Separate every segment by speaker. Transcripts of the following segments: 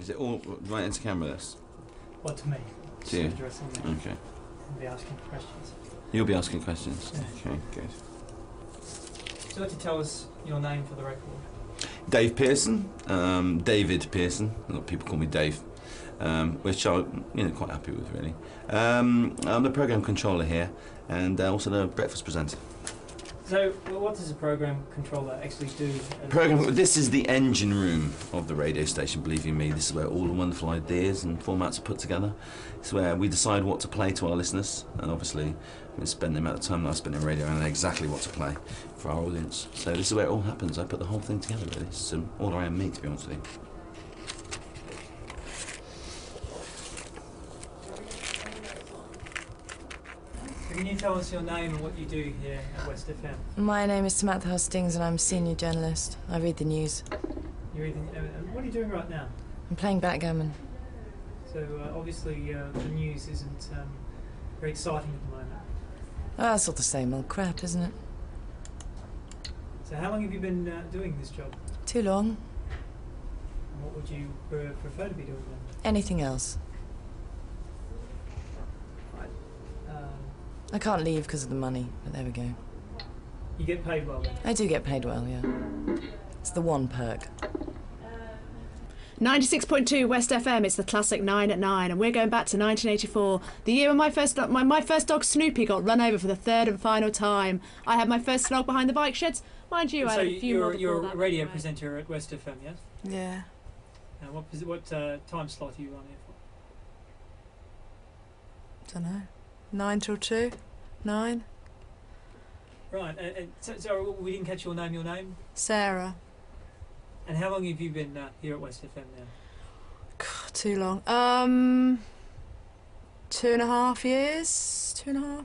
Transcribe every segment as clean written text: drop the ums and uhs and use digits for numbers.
Speaker 1: Is it all right into camera, this?
Speaker 2: Well, to me.
Speaker 1: To you?
Speaker 2: Addressing me.
Speaker 1: Okay.
Speaker 2: And be asking questions.
Speaker 1: You'll be asking questions?
Speaker 2: Yeah.
Speaker 1: Okay, good.
Speaker 2: Would you like to tell us your name for the record?
Speaker 1: Dave Pearson, David Pearson. A lot of people call me Dave, which I'm quite happy with, really. I'm the programme controller here, and also the breakfast presenter.
Speaker 2: So, what does a programme controller actually do?
Speaker 1: This is the engine room of the radio station, believe you me. This is where all the wonderful ideas and formats are put together. It's where we decide what to play to our listeners, and obviously we spend the amount of time that I spend in radio and know exactly what to play for our audience. So this is where it all happens. I put the whole thing together, really. It's all around me, to be honest with you.
Speaker 2: Can you tell us your name and what you do here at West FM?
Speaker 3: My name is Samantha Hustings and I'm a senior journalist. I read the news.
Speaker 2: You're reading, what are you doing right now?
Speaker 3: I'm playing backgammon.
Speaker 2: So obviously the news isn't very exciting at the moment.
Speaker 3: Oh, it's all the same old crap, isn't it?
Speaker 2: So how long have you been doing this job?
Speaker 3: Too long.
Speaker 2: And what would you prefer to be doing then?
Speaker 3: Anything else. I can't leave because of the money, but there we go.
Speaker 2: You get paid well then?
Speaker 3: I do get paid well, yeah. It's the one perk.
Speaker 4: 96.2 West FM, it's the classic 9 at 9, and we're going back to 1984, the year when my first dog Snoopy got run over for the third and final time. I had my first slog behind the bike sheds. Mind you, I had a few more before
Speaker 2: you're
Speaker 4: that,
Speaker 2: a radio
Speaker 4: anyway.
Speaker 2: presenter at West FM, yes?
Speaker 3: Yeah.
Speaker 2: What time slot are you on here for?
Speaker 3: Don't know. 9 till 2? 9?
Speaker 2: Right, so we didn't catch your name?
Speaker 3: Sarah.
Speaker 2: And how long have you been here at West FM now?
Speaker 3: God, too long. 2.5 years? 2.5?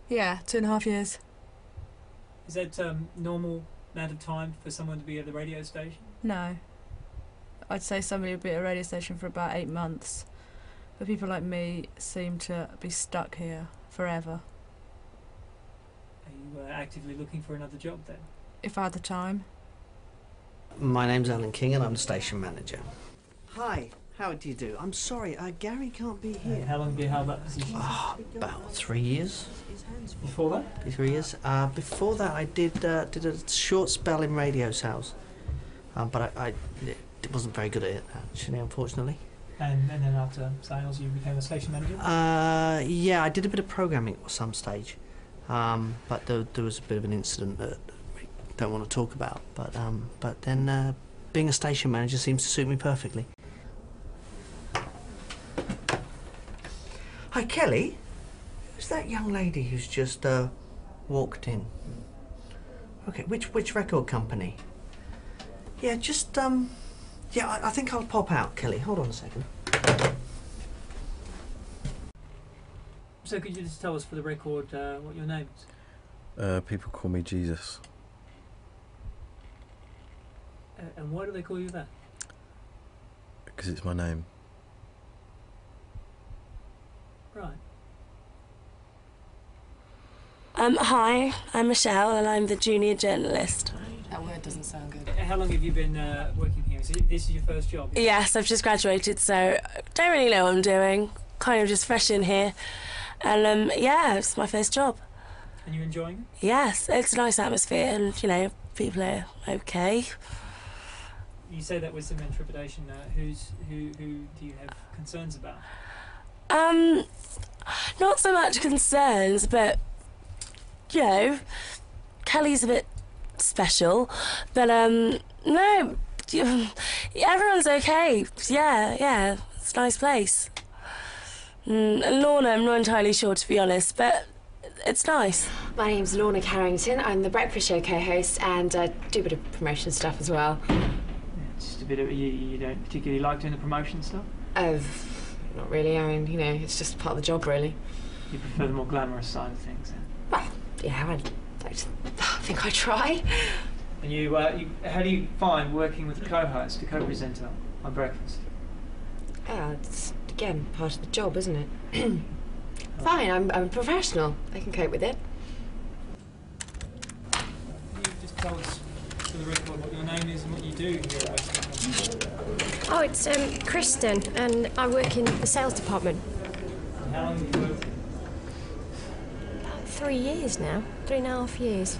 Speaker 3: Yeah, 2.5 years.
Speaker 2: Is that normal amount of time for someone to be at the radio station?
Speaker 5: No. I'd say somebody would be at a radio station for about 8 months. But people like me seem to be stuck here forever.
Speaker 2: Are you actively looking for another job then?
Speaker 5: If I had the time.
Speaker 6: My name's Alan King and I'm the station manager. Hi, how do you do? I'm sorry, Gary can't be here.
Speaker 2: How long have you held that position?
Speaker 6: About 3 years.
Speaker 2: Before that?
Speaker 6: 3 years. Before that I did a short spell in radio sales. But I wasn't very good at it, actually, unfortunately.
Speaker 2: And then after sales you became a station manager?
Speaker 6: Yeah, I did a bit of programming at some stage. But there was a bit of an incident that we don't want to talk about. But then being a station manager seems to suit me perfectly. Hi, Kelly. Who's that young lady who's just walked in? Okay, which record company? Yeah, just yeah, I think I'll pop out, Kelly. Hold on a second.
Speaker 2: So could you just tell us for the record what your name is?
Speaker 7: People call me Jesus.
Speaker 2: And why do they call you that?
Speaker 7: Because it's my name.
Speaker 2: Right.
Speaker 8: Hi, I'm Michelle and I'm the junior journalist.
Speaker 3: That word doesn't sound good.
Speaker 2: How long have you been working here? So this is your first job?
Speaker 8: Yes, I've just graduated, so don't really know what I'm doing. Kind of just fresh in here. And yeah, it's my first job.
Speaker 2: And you enjoying it?
Speaker 8: Yes, it's a nice atmosphere and, you know, people are okay.
Speaker 2: You say that with some intrepidation. Who do you have concerns about?
Speaker 8: Not so much concerns, but, you know, Kelly's a bit special, but no, everyone's okay. Yeah, it's a nice place. And Lorna, I'm not entirely sure, to be honest, but it's nice.
Speaker 9: My name's Lorna Carrington. I'm the Breakfast Show co-host and do a bit of promotion stuff as well.
Speaker 2: Yeah, just a bit of you don't particularly like doing the promotion stuff?
Speaker 9: Not really. I mean, you know, it's just part of the job, really.
Speaker 2: You prefer the more glamorous side of things, then?
Speaker 9: Well, yeah, I think I try.
Speaker 2: And you, how do you find working with a co-host, a co-presenter on Breakfast?
Speaker 9: It's, again, part of the job, isn't it? Fine, I'm a professional. I can cope with it.
Speaker 2: Can you just tell us, for the record, what your name is and what you do here at West FM?
Speaker 10: Oh, it's Kristen, and I work in the sales department.
Speaker 2: How long have you worked?
Speaker 10: About 3 years now, 3.5 years.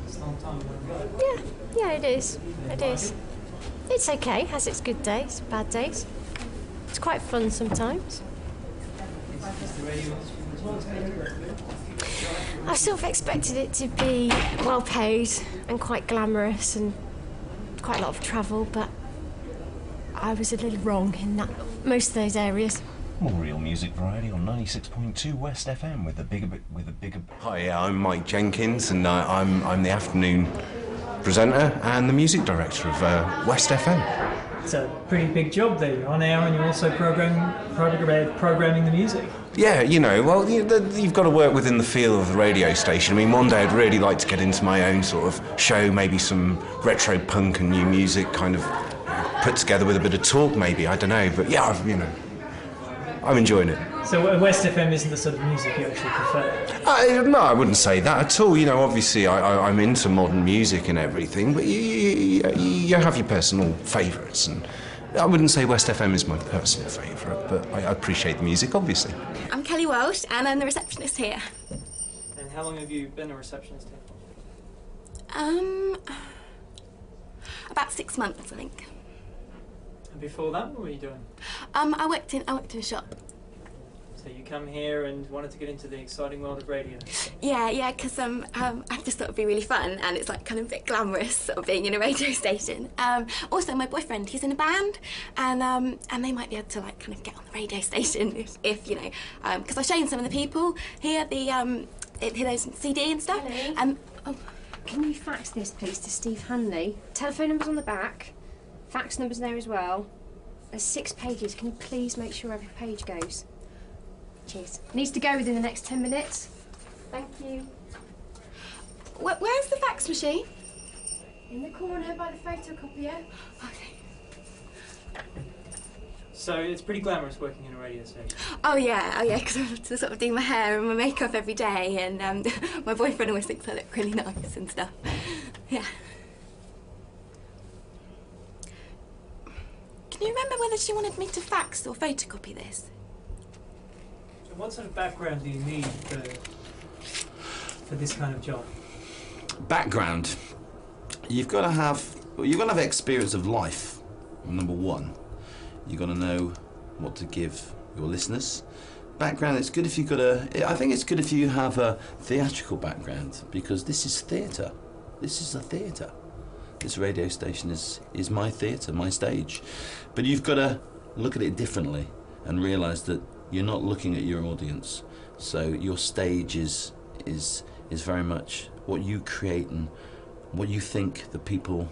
Speaker 2: It's a long time ago.
Speaker 10: Yeah, it is. It is. It's okay. Has its good days, bad days. It's quite fun sometimes.
Speaker 2: Is the radio industry?
Speaker 10: I sort of expected it to be well paid and quite glamorous and quite a lot of travel, but I was a little wrong in that most of those areas.
Speaker 11: More real music variety on 96.2 West FM with a bigger.
Speaker 12: Hi, I'm Mike Jenkins, and I'm the afternoon presenter and the music director of West FM.
Speaker 2: It's a pretty big job there. You're on air and you're also programming the music.
Speaker 12: Yeah, you've got to work within the feel of the radio station. I mean, one day I'd really like to get into my own sort of show, maybe some retro punk and new music kind of put together with a bit of talk, maybe, I don't know. But yeah, I'm enjoying it.
Speaker 2: So West FM isn't the sort of music you actually prefer?
Speaker 12: No, I wouldn't say that at all. Obviously I'm into modern music and everything, but you have your personal favourites, and I wouldn't say West FM is my personal favourite, but I appreciate the music, obviously.
Speaker 13: I'm Kelly Welsh, and I'm the receptionist here.
Speaker 2: And how long have you been a receptionist here?
Speaker 13: About 6 months, I think.
Speaker 2: And before that, what were you doing?
Speaker 13: I worked in a shop.
Speaker 2: So you come here and wanted to get into the exciting world of radio?
Speaker 13: Yeah, because I just thought it'd be really fun, and it's like kind of a bit glamorous, sort of being in a radio station. Also, my boyfriend, he's in a band, and they might be able to like kind of get on the radio station if because I've shown some of the people here those CD and stuff.
Speaker 10: Ellie? Can you fax this, please, to Steve Hanley? Telephone number's on the back. Fax number's there as well. There's 6 pages. Can you please make sure every page goes? Cheers. Needs to go within the next 10 minutes. Thank you.
Speaker 13: Where's the fax machine?
Speaker 10: In the corner by the photocopier.
Speaker 13: Okay.
Speaker 2: So it's pretty glamorous working in a radio station.
Speaker 13: Oh yeah, because I have to sort of do my hair and my makeup every day, and my boyfriend always thinks I look really nice and stuff. Yeah. Can you remember whether she wanted me to fax or photocopy this?
Speaker 2: So what sort of background do you need for this kind of job?
Speaker 1: Background. You've got to have experience of life, number one. You've got to know what to give your listeners. Background, it's good if you've got I think it's good if you have a theatrical background, because this is theatre. This is a theatre. This radio station is my theatre, my stage. But you've got to look at it differently and realise that you're not looking at your audience. So your stage is very much what you create and what you think the people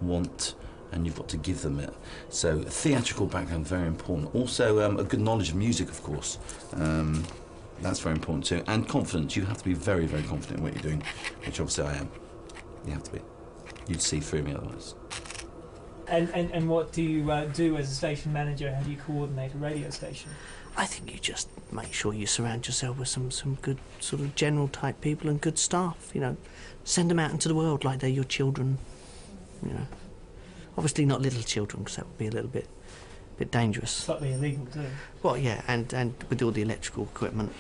Speaker 1: want, and you've got to give them it. So a theatrical background, very important. Also a good knowledge of music, of course. That's very important too. And confidence. You have to be very, very confident in what you're doing, which obviously I am. You have to be. You'd see through me otherwise.
Speaker 2: And what do you do as a station manager? How do you coordinate a radio station?
Speaker 6: I think you just make sure you surround yourself with some good sort of general type people and good staff, Send them out into the world like they're your children, Obviously not little children, because that would be a little bit dangerous.
Speaker 2: Slightly illegal too.
Speaker 6: Well, yeah, and with all the electrical equipment,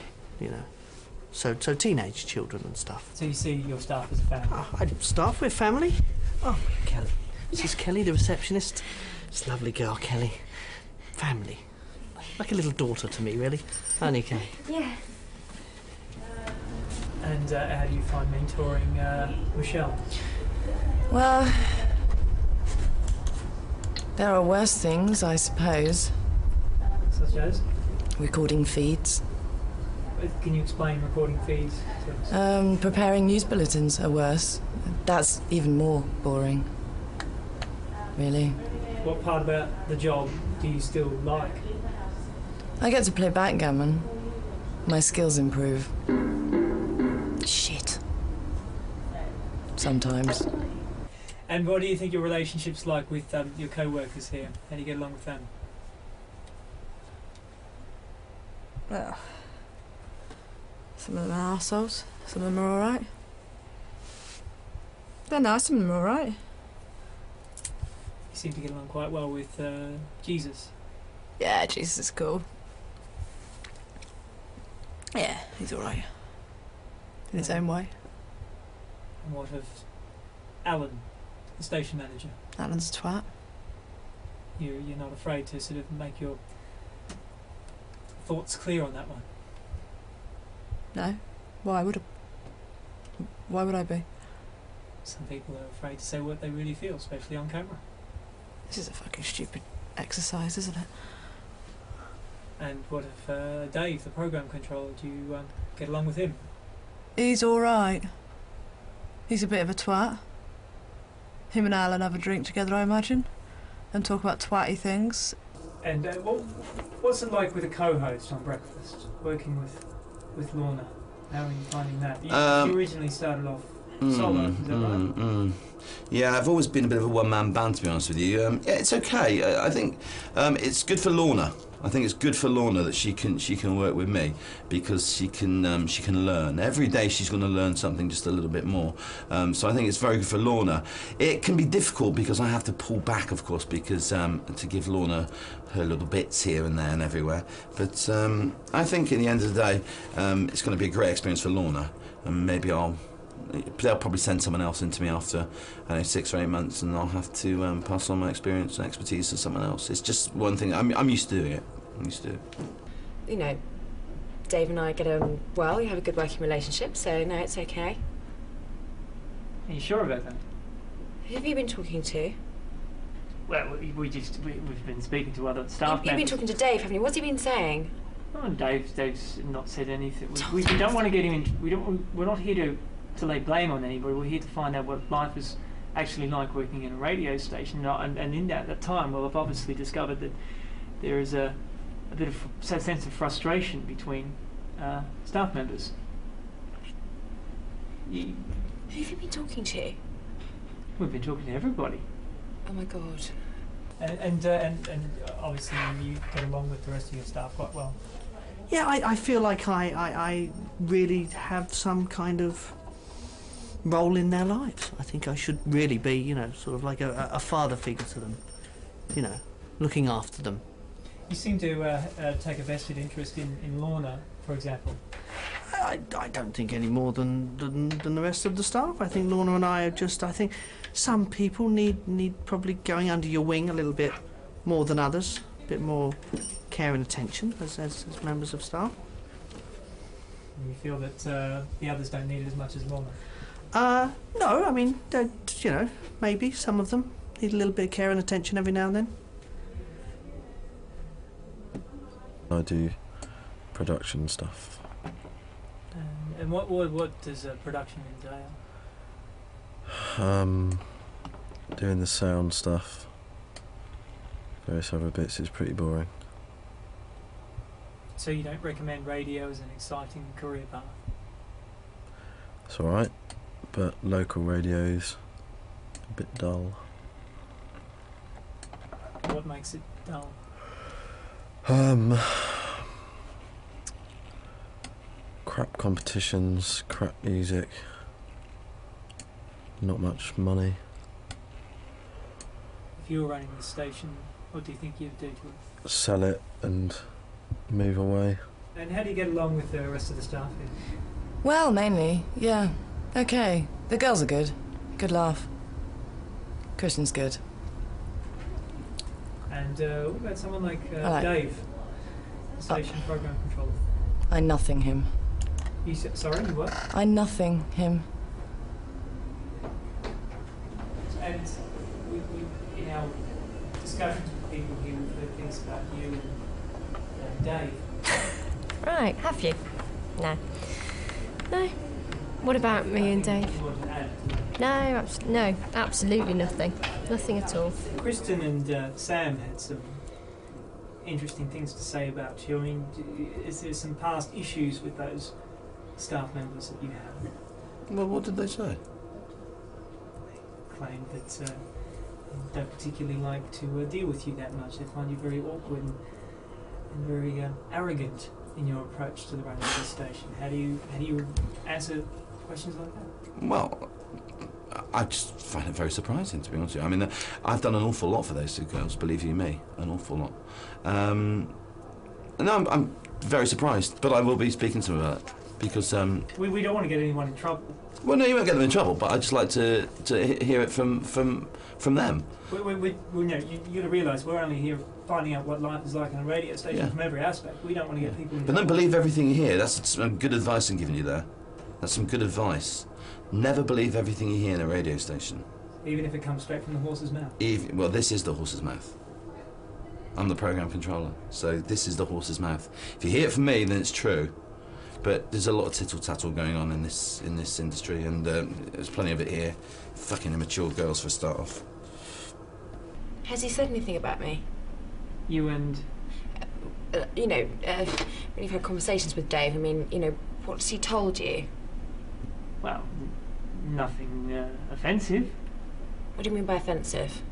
Speaker 6: So teenage children and stuff.
Speaker 2: So you see your staff as a family?
Speaker 6: Staff, we're family. Oh, Kelly. This is Kelly, the receptionist. It's a lovely girl, Kelly. Family. Like a little daughter to me, really. Aren't Kelly?
Speaker 10: Yeah.
Speaker 2: And how do you find mentoring Michelle?
Speaker 3: Well, there are worse things, I suppose.
Speaker 2: Such as?
Speaker 3: Recording feeds.
Speaker 2: Can you explain recording feeds to us?
Speaker 3: Preparing news bulletins are worse. That's even more boring, really.
Speaker 2: What part about the job do you still like?
Speaker 3: I get to play backgammon. My skills improve. Shit. Sometimes.
Speaker 2: And what do you think your relationship's like with your co-workers here? How do you get along with them?
Speaker 5: Well, some of them are arseholes, some of them are alright. They're nice, some of them are alright.
Speaker 2: seem to get along quite well with Jesus.
Speaker 5: Yeah, Jesus is cool. Yeah, he's alright. In his own way.
Speaker 2: And what of Alan, the station manager?
Speaker 5: Alan's a twat.
Speaker 2: You're not afraid to sort of make your thoughts clear on that one?
Speaker 5: No. Why would I be?
Speaker 2: Some people are afraid to say what they really feel, especially on camera.
Speaker 5: This is a fucking stupid exercise, isn't it?
Speaker 2: And what of Dave, the program controller? Do you get along with him?
Speaker 5: He's alright. He's a bit of a twat. Him and Alan have a drink together, I imagine, and talk about twatty things.
Speaker 2: And what's it like with a co-host on Breakfast, working with Lorna? How are you finding that? You originally started off solo, is that right?
Speaker 1: Yeah, I've always been a bit of a one-man band, to be honest with you. Yeah, it's okay. I think it's good for Lorna. I think it's good for Lorna that she can work with me, because she can learn. Every day she's going to learn something just a little bit more. So I think it's very good for Lorna. It can be difficult because I have to pull back, of course, because to give Lorna her little bits here and there and everywhere. But I think in the end of the day, it's going to be a great experience for Lorna, and maybe they'll probably send someone else into me after 6 or 8 months, and I'll have to pass on my experience and expertise to someone else. It's just one thing. I'm used to doing it. I'm used to it.
Speaker 9: You know, Dave and I get on well. We have a good working relationship, so no, it's okay.
Speaker 2: Are you sure about that?
Speaker 9: Who have you been talking to?
Speaker 2: Well, we've been speaking to other staff members.
Speaker 9: You've been talking to Dave, haven't you? What's he been saying?
Speaker 2: Oh, Dave's not said anything. We don't want to get him in. We're not here to lay blame on anybody. We're here to find out what life is actually like working in a radio station. And in that time, well, I've obviously discovered that there is a bit of a sense of frustration between staff members.
Speaker 9: Who have you been talking to?
Speaker 2: We've been talking to everybody.
Speaker 9: Oh my God.
Speaker 2: And obviously you get along with the rest of your staff quite well.
Speaker 6: Yeah, I feel like I really have some kind of role in their lives. I think I should really be, you know, sort of like a father figure to them, you know, looking after them.
Speaker 2: You seem to take a vested interest in Lorna, for example.
Speaker 6: I don't think any more than the rest of the staff. I think Lorna and I are just, I think some people need probably going under your wing a little bit more than others, a bit more care and attention as members of staff.
Speaker 2: And you feel that the others don't need it as much as Lorna?
Speaker 6: No, I mean, you know, maybe some of them need a little bit of care and attention every now and then.
Speaker 7: I do production stuff.
Speaker 2: And what does production entail?
Speaker 7: Doing the sound stuff, various other bits is pretty boring.
Speaker 2: So you don't recommend radio as an exciting career path?
Speaker 7: It's alright, but local radio's a bit dull.
Speaker 2: What makes it dull?
Speaker 7: Crap competitions, crap music, not much money.
Speaker 2: If you were running the station, what do you think you'd do to it?
Speaker 7: Sell it and move away.
Speaker 2: And how do you get along with the rest of the staff here?
Speaker 3: Well, mainly, yeah. Okay. The girls are good. Good laugh. Christian's good.
Speaker 2: And what about someone like Dave, the station program controller?
Speaker 3: I nothing him.
Speaker 2: You sorry, you what?
Speaker 3: I nothing him.
Speaker 2: And we, in our discussions with people here, we've heard things about you and Dave.
Speaker 10: Right, have you? No. No. What about me and Dave? No, no, absolutely nothing. Nothing at all.
Speaker 2: Kristen and Sam had some interesting things to say about you. I mean, is there some past issues with those staff members that you have?
Speaker 1: Well, what did they say?
Speaker 2: They claim that they don't particularly like to deal with you that much. They find you very awkward and very arrogant in your approach to the running of the station. How do you answer questions like that?
Speaker 1: Well, I just find it very surprising, to be honest with you. I mean, I've done an awful lot for those two girls, believe you me, an awful lot. No, I'm very surprised, but I will be speaking to them about it, because...
Speaker 2: We don't want to get anyone in trouble.
Speaker 1: Well, no, you won't get them in trouble, but I'd just like to hear it from them.
Speaker 2: You got to realise we're only here finding out what life is like on a radio station from every aspect. We don't want to get people in
Speaker 1: But
Speaker 2: trouble.
Speaker 1: don't believe everything you hear. That's some good advice I'm giving you there. That's some good advice. Never believe everything you hear in a radio station.
Speaker 2: Even if it comes straight from the horse's mouth.
Speaker 1: Well, this is the horse's mouth. I'm the program controller, so this is the horse's mouth. If you hear it from me, then it's true. But there's a lot of tittle-tattle going on in this industry, and there's plenty of it here. Fucking immature girls for a start off.
Speaker 9: Has he said anything about me?
Speaker 2: You and...
Speaker 9: when you've had conversations with Dave, I mean, what's he told you?
Speaker 2: Well, nothing offensive.
Speaker 9: What do you mean by offensive?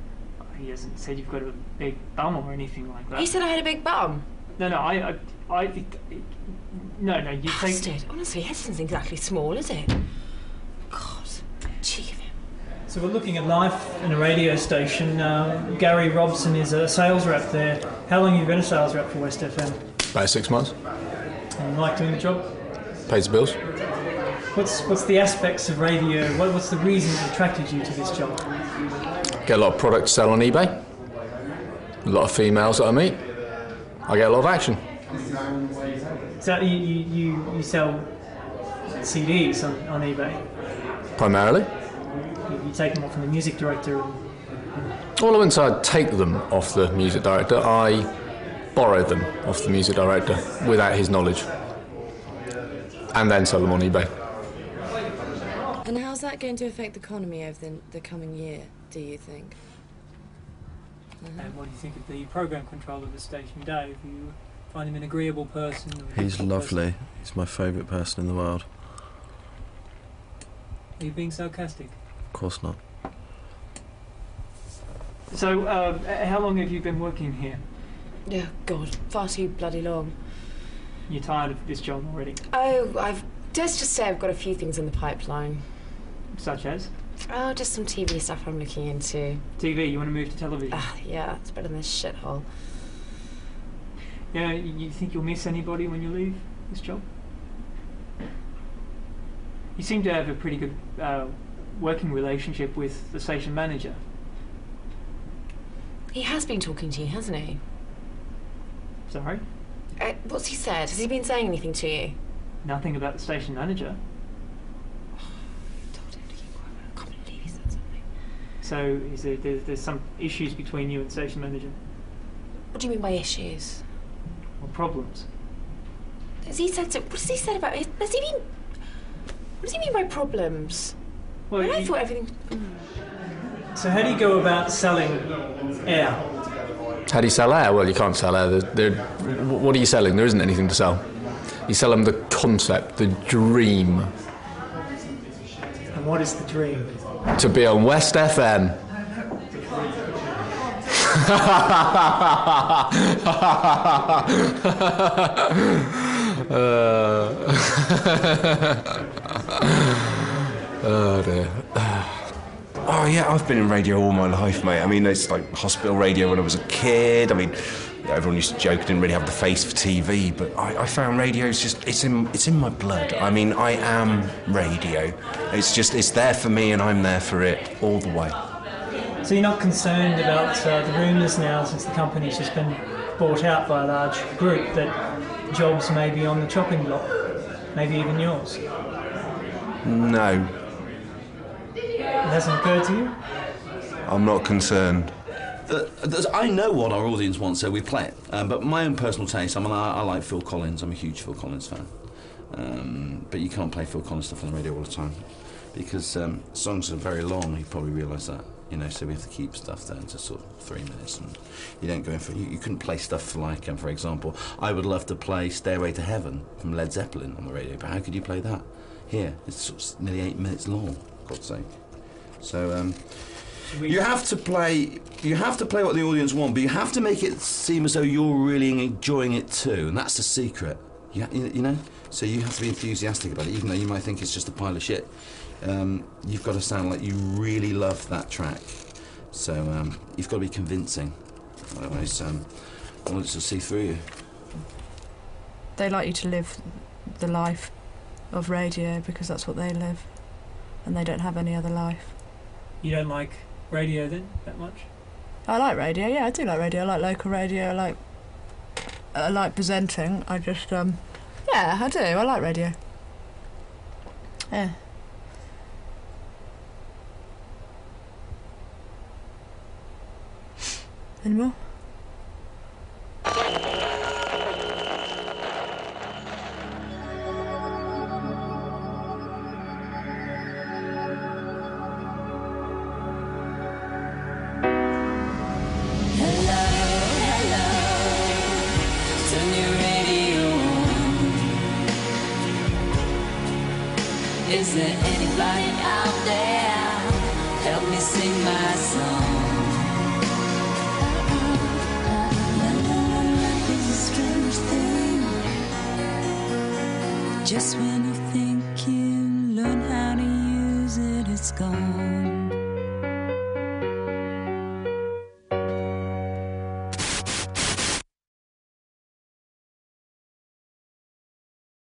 Speaker 2: He hasn't said you've got a big bum or anything like that.
Speaker 9: He said I had a big bum?
Speaker 2: No, I think... No, you
Speaker 9: Bastard.
Speaker 2: take...
Speaker 9: Honestly, his isn't exactly small, is it? God, cheek of him.
Speaker 2: So we're looking at life in a radio station. Gary Robson is a sales rep there. How long have you been a sales rep for West FM?
Speaker 14: About 6 months.
Speaker 2: And you like doing the job?
Speaker 14: Pays the bills.
Speaker 2: What's the aspects of radio? What's the reason that attracted you to this job?
Speaker 14: Get a lot of product to sell on eBay. A lot of females that I meet. I get a lot of action.
Speaker 2: So you sell CDs on eBay?
Speaker 14: Primarily.
Speaker 2: You take them off from the music director?
Speaker 14: Well, I wouldn't say I take them off the music director. I borrow them off the music director without his knowledge. And then sell them on eBay.
Speaker 3: And how's that going to affect the economy over the coming year, do you think?
Speaker 2: And what do you think of the program controller of the station, Dave? You find him an agreeable person?
Speaker 7: He's lovely. He's my favourite person in the world.
Speaker 2: Are you being sarcastic?
Speaker 7: Of course not.
Speaker 2: So, how long have you been working here?
Speaker 9: Oh, God, far too bloody long.
Speaker 2: You're tired of this job already?
Speaker 9: Oh, let's just say I've got a few things in the pipeline.
Speaker 2: Such as?
Speaker 9: Oh, just some TV stuff I'm looking into.
Speaker 2: TV? You want to move to television?
Speaker 9: Yeah, it's better than this shithole.
Speaker 2: Yeah, you think you'll miss anybody when you leave this job? You seem to have a pretty good working relationship with the station manager.
Speaker 9: He has been talking to you, hasn't he?
Speaker 2: Sorry?
Speaker 9: What's he said? Has he been saying anything to you?
Speaker 2: Nothing about the station manager. So there's some issues between you and the station manager?
Speaker 9: What do you mean by issues?
Speaker 2: Or problems?
Speaker 9: Has he said so? What has he said about it? What does he mean by problems?
Speaker 2: Well,
Speaker 9: I thought everything...
Speaker 2: So how do you go about selling air?
Speaker 14: How do you sell air? Well, you can't sell air. What are you selling? There isn't anything to sell. You sell them the concept, the dream.
Speaker 2: And what is the dream?
Speaker 14: To be on West FM.
Speaker 12: Oh dear. Oh yeah, I've been in radio all my life, mate. I mean, it's like hospital radio when I was a kid. I mean, everyone used to joke I didn't really have the face for TV, but I found radio's just, it's in my blood. I mean, I am radio. It's there for me and I'm there for it all the way.
Speaker 2: So you're not concerned about the rumours now, since the company's just been bought out by a large group, that jobs may be on the chopping block, maybe even yours?
Speaker 12: No.
Speaker 2: It hasn't occurred to you?
Speaker 12: I'm not concerned.
Speaker 1: I know what our audience wants, so we play it. But my own personal taste, I like Phil Collins. I'm a huge Phil Collins fan. But you can't play Phil Collins stuff on the radio all the time, because songs are very long. You probably realise that, so we have to keep stuff down to sort of 3 minutes, and you don't go in for... You couldn't play stuff like, for example, I would love to play Stairway to Heaven from Led Zeppelin on the radio, but how could you play that here? It's sort of nearly 8 minutes long, for God's sake. So, you have to play what the audience want, but you have to make it seem as though you're really enjoying it too, and that's the secret. You know? So you have to be enthusiastic about it, even though you might think it's just a pile of shit. you've got to sound like you really love that track. So you've got to be convincing. Otherwise, audience will see through you.
Speaker 5: They like you to live the life of radio because that's what they live, and they don't have any other life.
Speaker 2: You don't like radio then that much?
Speaker 5: I like radio, yeah, I do like radio. I like local radio. I like presenting. I just yeah, I do. I like radio. Yeah. Any more?
Speaker 15: Is there anybody out there? Help me sing my song. Life is a strange thing. Just when you think you learn how to use it, it's gone.